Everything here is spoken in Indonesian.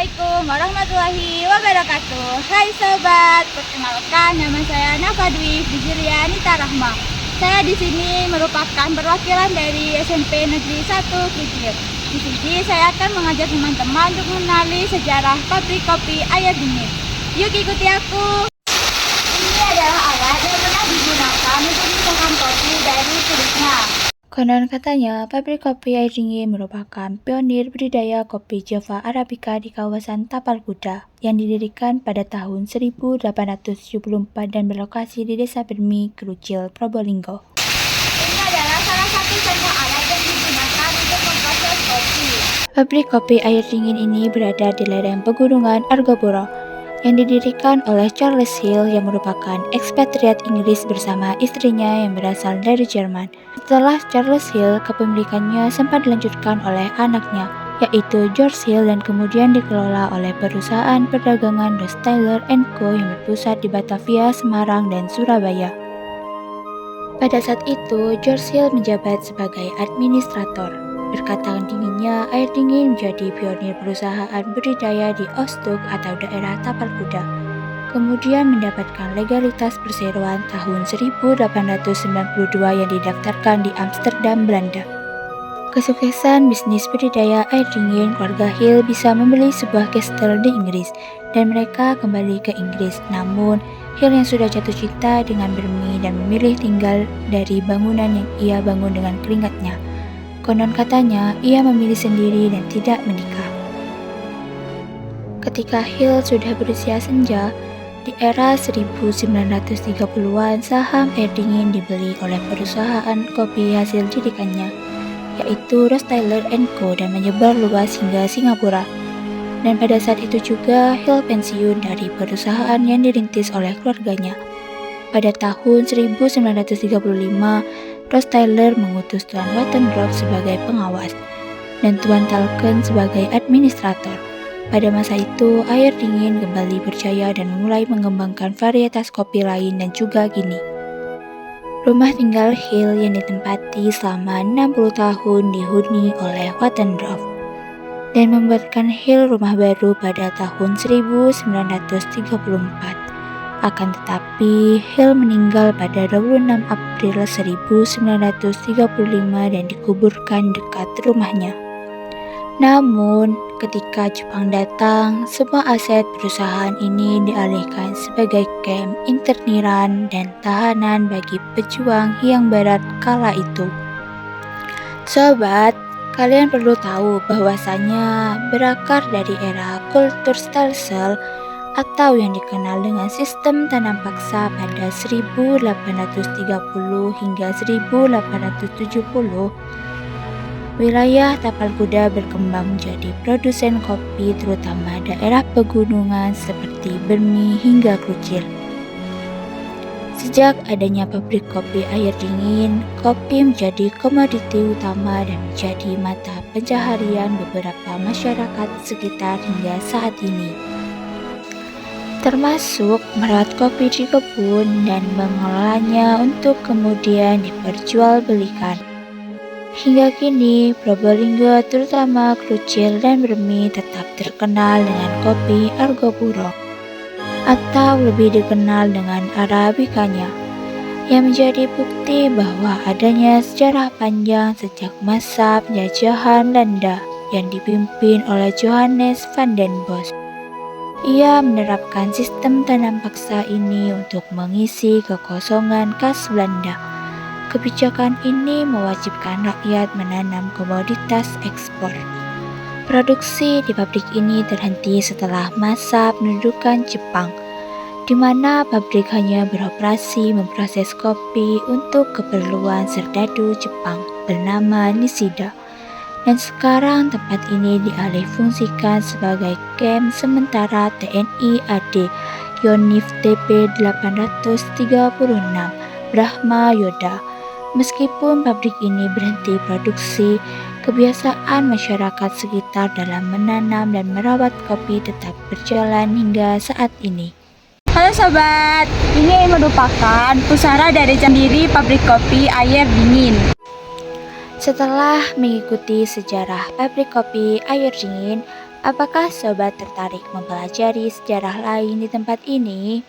Assalamualaikum warahmatullahi wabarakatuh. Hai sobat, perkenalkan nama saya Nafadwi Fijrianita Rahma. Saya di sini merupakan perwakilan dari SMP Negeri 1 Krucil. Di sini saya akan mengajak teman-teman untuk mengenali sejarah pabrik kopi Air Dingin. Yuk ikuti aku. Ini adalah alat yang pernah digunakan untuk memisahkan kopi dari kulitnya. Konon katanya, pabrik kopi Air Dingin merupakan pionir budidaya kopi Java Arabica di kawasan Tapal Kuda yang didirikan pada tahun 1874 dan berlokasi di Desa Bermi, Krucil, Probolinggo. Ini adalah salah satu contoh alat yang digunakan untuk memproses kopi. Pabrik kopi Air Dingin ini berada di lereng pegunungan Argopuro yang didirikan oleh Charles Hill yang merupakan ekspatriat Inggris bersama istrinya yang berasal dari Jerman. Setelah Charles Hill, kepemilikannya sempat dilanjutkan oleh anaknya, yaitu George Hill, dan kemudian dikelola oleh perusahaan perdagangan Rothschild & Co yang berpusat di Batavia, Semarang, dan Surabaya. Pada saat itu, George Hill menjabat sebagai administrator. Berkat tangan dinginnya, Air Dingin menjadi pionir perusahaan budidaya di Oosthoek atau daerah Tapal Kuda. Kemudian mendapatkan legalitas perseroan tahun 1892 yang didaftarkan di Amsterdam, Belanda. Kesuksesan bisnis budidaya air dingin keluarga Hill bisa membeli sebuah kastel di Inggris dan mereka kembali ke Inggris. Namun, Hill yang sudah jatuh cinta dengan Bermi dan memilih tinggal dari bangunan yang ia bangun dengan keringatnya. Konon katanya, ia memilih sendiri dan tidak menikah. Ketika Hill sudah berusia senja, di era 1930-an, saham Air Dingin dibeli oleh perusahaan kopi hasil didikannya, yaitu Rothschild & Co dan menyebar luas hingga Singapura. Dan pada saat itu juga, Hill pensiun dari perusahaan yang dirintis oleh keluarganya. Pada tahun 1935, Rothschild mengutus Tuan Wattendorff sebagai pengawas dan Tuan Talken sebagai administrator. Pada masa itu, Air Dingin kembali berjaya dan mulai mengembangkan varietas kopi lain dan juga gini. Rumah tinggal Hill yang ditempati selama 60 tahun dihuni oleh Wattendorff dan membuatkan Hill rumah baru pada tahun 1934. Akan tetapi, Hill meninggal pada 26 April 1935 dan dikuburkan dekat rumahnya. Namun, ketika Jepang datang, semua aset perusahaan ini dialihkan sebagai kamp interniran dan tahanan bagi pejuang yang barat kala itu. Sobat, kalian perlu tahu bahwasanya berakar dari era kultur stelsel atau yang dikenal dengan sistem tanam paksa pada 1830 hingga 1870, wilayah Tapal Kuda berkembang menjadi produsen kopi terutama daerah pegunungan seperti Bermi hingga Krucil. Sejak adanya pabrik kopi Air Dingin, kopi menjadi komoditi utama dan menjadi mata pencaharian beberapa masyarakat sekitar hingga saat ini. Termasuk merawat kopi di kebun dan mengelolanya untuk kemudian diperjualbelikan. Hingga kini, Probolinggo terutama Krucil dan Bermi tetap terkenal dengan kopi Argopuro atau lebih dikenal dengan Arabicanya, yang menjadi bukti bahwa adanya sejarah panjang sejak masa penjajahan Belanda yang dipimpin oleh Johannes van den Bosch. Ia menerapkan sistem tanam paksa ini untuk mengisi kekosongan khas Belanda. Kebijakan ini mewajibkan rakyat menanam komoditas ekspor. Produksi di pabrik ini terhenti setelah masa pendudukan Jepang, di mana pabrik hanya beroperasi memproses kopi untuk keperluan serdadu Jepang bernama Nishida. Dan sekarang tempat ini dialihfungsikan sebagai kamp sementara TNI AD Yonif TP 836 Brahma Yoda. Meskipun pabrik ini berhenti produksi, kebiasaan masyarakat sekitar dalam menanam dan merawat kopi tetap berjalan hingga saat ini. Halo sobat, ini merupakan pusara dari pendiri pabrik kopi Air Dingin. Setelah mengikuti sejarah pabrik kopi Air Dingin, Apakah sobat tertarik mempelajari sejarah lain di tempat ini?